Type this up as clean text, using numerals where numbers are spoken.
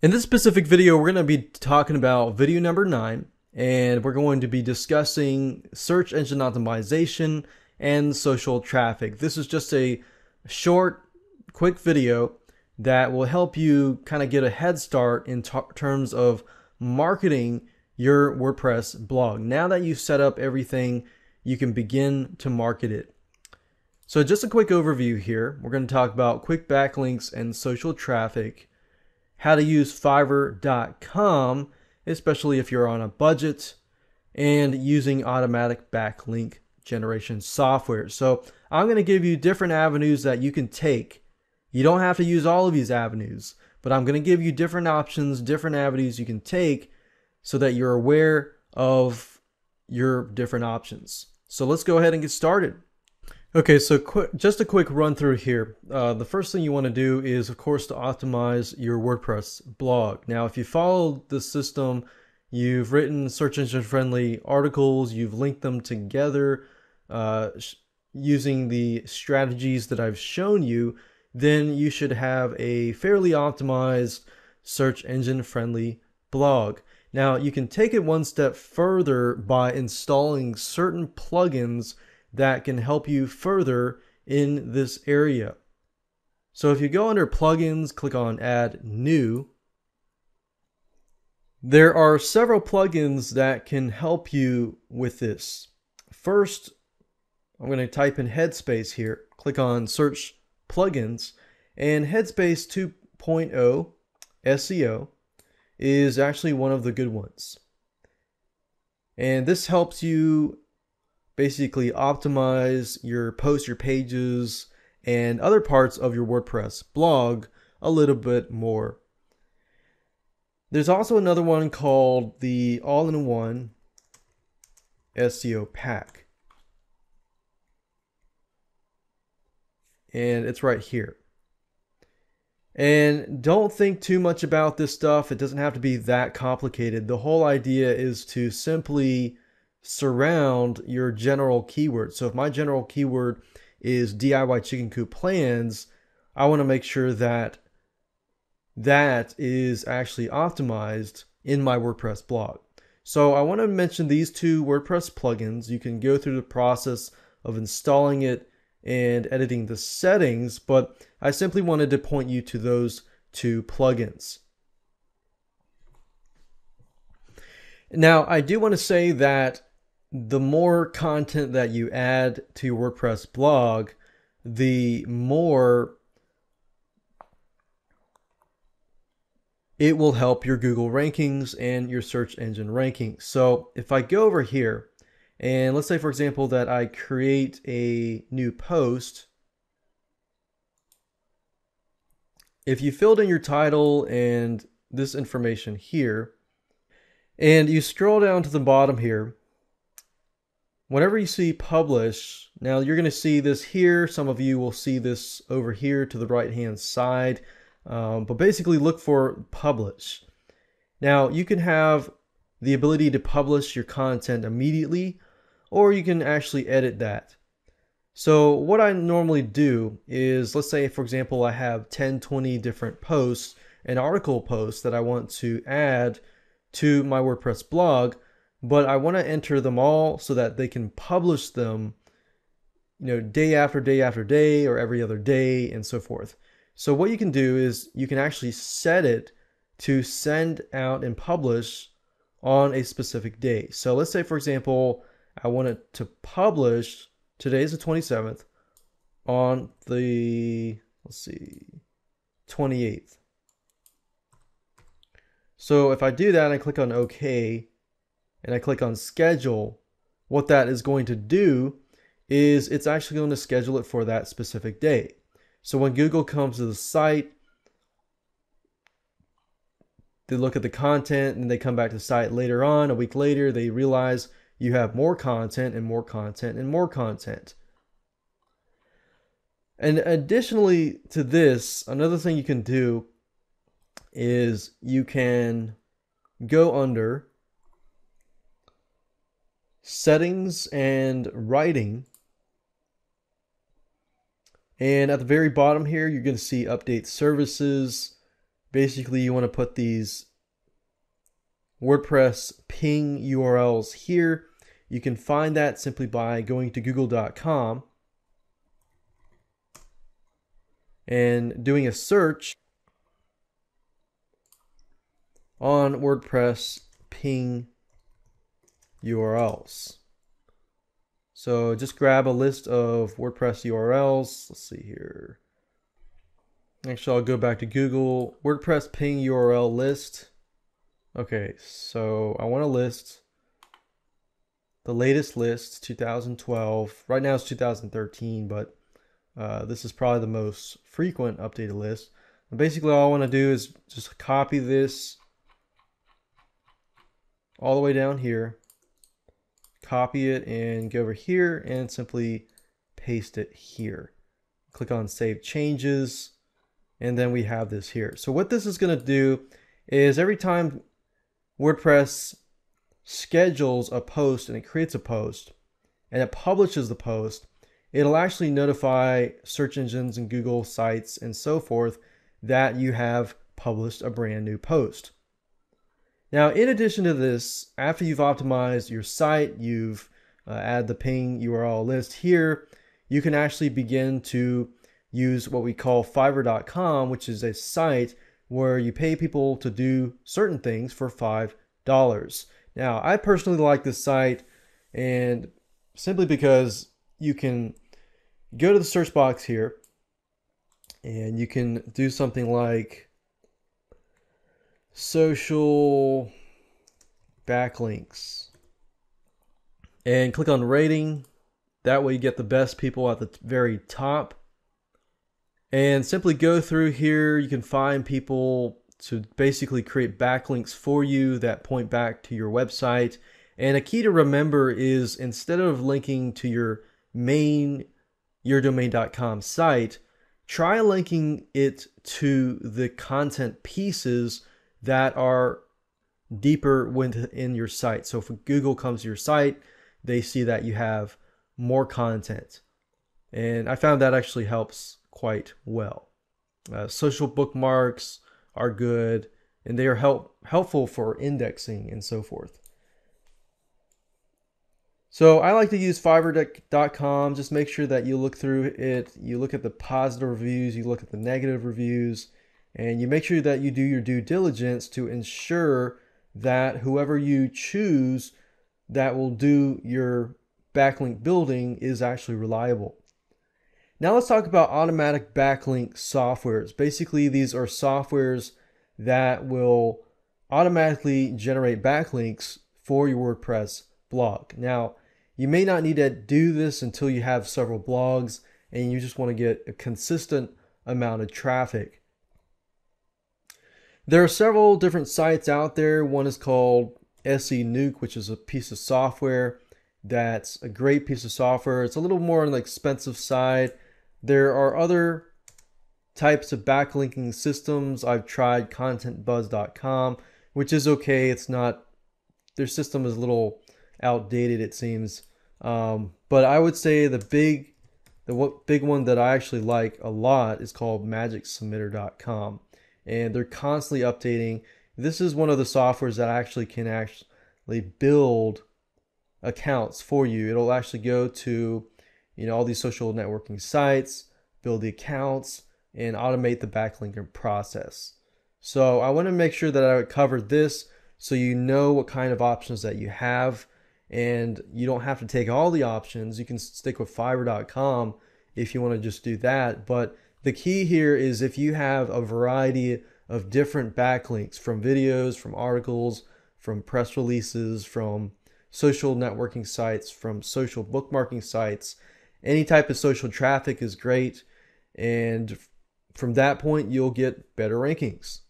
In this specific video, we're going to be talking about video number 9, and we're going to be discussing search engine optimization and social traffic. This is just a short, quick video that will help you kind of get a head start in terms of marketing your WordPress blog. Now that you've set up everything, you can begin to market it. So just a quick overview here. We're going to talk about quick backlinks and social traffic, how to use Fiverr.com, especially if you're on a budget, and using automatic backlink generation software. So I'm going to give you different avenues that you can take. You don't have to use all of these avenues, but I'm going to give you different options, different avenues you can take so that you're aware of your different options. So let's go ahead and get started. Okay, so just a quick run through here. The first thing you want to do is, of course, to optimize your WordPress blog. Now, if you follow the system, you've written search engine friendly articles, you've linked them together using the strategies that I've shown you, then you should have a fairly optimized search engine friendly blog. Now, you can take it one step further by installing certain plugins that can help you further in this area. So if you go under plugins, click on add new, there are several plugins that can help you with this. First, I'm going to type in Headspace here, click on search plugins, and Headspace 2.0 SEO is actually one of the good ones. And this helps you basically optimize your posts, your pages, and other parts of your WordPress blog a little bit more. There's also another one called the All-in-One SEO Pack. And it's right here. And don't think too much about this stuff. It doesn't have to be that complicated. The whole idea is to simply surround your general keyword. So if my general keyword is DIY chicken coop plans, I want to make sure that that is actually optimized in my WordPress blog. So I want to mention these two WordPress plugins. You can go through the process of installing it and editing the settings, but I simply wanted to point you to those two plugins. Now, I do want to say that the more content that you add to your WordPress blog, the more it will help your Google rankings and your search engine rankings. So if I go over here, and let's say, for example, that I create a new post, if you filled in your title and this information here, and you scroll down to the bottom here, whenever you see publish, now you're going to see this here. Some of you will see this over here to the right hand side, but basically look for publish. Now you can have the ability to publish your content immediately, or you can actually edit that. So what I normally do is, let's say, for example, I have 10, 20 different posts and article posts that I want to add to my WordPress blog, but I want to enter them all so that they can publish them, day after day after day, or every other day, and so forth. So what you can do is you can actually set it to send out and publish on a specific day. So let's say, for example, I want it to publish, today's the 27th, on the, 28th. So if I do that and I click on OK, and I click on schedule, what that is going to do is it's actually going to schedule it for that specific day. So when Google comes to the site, they look at the content and they come back to the site later on, a week later, they realize you have more content and more content and more content. And additionally to this, another thing you can do is you can go under settings and writing, and at the very bottom here you're going to see update services, basically you want to put these WordPress ping URLs here. You can find that simply by going to google.com and doing a search on WordPress ping URLs. So just grab a list of WordPress URLs. Let's see here. Actually, I'll go back to Google, WordPress ping URL list. Okay, so I want to list the latest list, 2012. Right now it's 2013, but this is probably the most frequent updated list. And basically all I want to do is just copy this all the way down here, copy it and go over here and simply paste it here. Click on Save Changes, and then we have this here. So what this is going to do is every time WordPress schedules a post and it creates a post and it publishes the post, it'll actually notify search engines and Google sites and so forth that you have published a brand new post. Now, in addition to this, after you've optimized your site, you've added the ping URL list here, you can actually begin to use what we call Fiverr.com, which is a site where you pay people to do certain things for $5. Now, I personally like this site, and simply because you can go to the search box here and you can do something like social backlinks and click on rating. That way you get the best people at the very top. And simply go through here, you can find people to basically create backlinks for you that point back to your website. And a key to remember is instead of linking to your main yourdomain.com site, try linking it to the content pieces that are deeper within your site. So if Google comes to your site, they see that you have more content. And I found that actually helps quite well. Social bookmarks are good, and they are helpful for indexing and so forth. So I like to use Fiverr.com. Just make sure that you look through it. You look at the positive reviews, you look at the negative reviews, and you make sure that you do your due diligence to ensure that whoever you choose that will do your backlink building is actually reliable. Now let's talk about automatic backlink softwares. Basically, these are softwares that will automatically generate backlinks for your WordPress blog. Now, you may not need to do this until you have several blogs and you just want to get a consistent amount of traffic. There are several different sites out there. One is called SE Nuke, which is a piece of software that's a great piece of software. It's a little more on the expensive side. There are other types of backlinking systems. I've tried contentbuzz.com, which is okay. It's not, their system is a little outdated, it seems. But I would say the big one that I actually like a lot is called magicsubmitter.com. And they're constantly updating. This is one of the softwares that actually can build accounts for you. It'll actually go to all these social networking sites, build the accounts, and automate the backlinking process. So I want to make sure that I covered this so you know what kind of options that you have, and you don't have to take all the options. You can stick with Fiverr.com if you want to just do that. But the key here is if you have a variety of different backlinks from videos, from articles, from press releases, from social networking sites, from social bookmarking sites, any type of social traffic is great. And from that point, you'll get better rankings.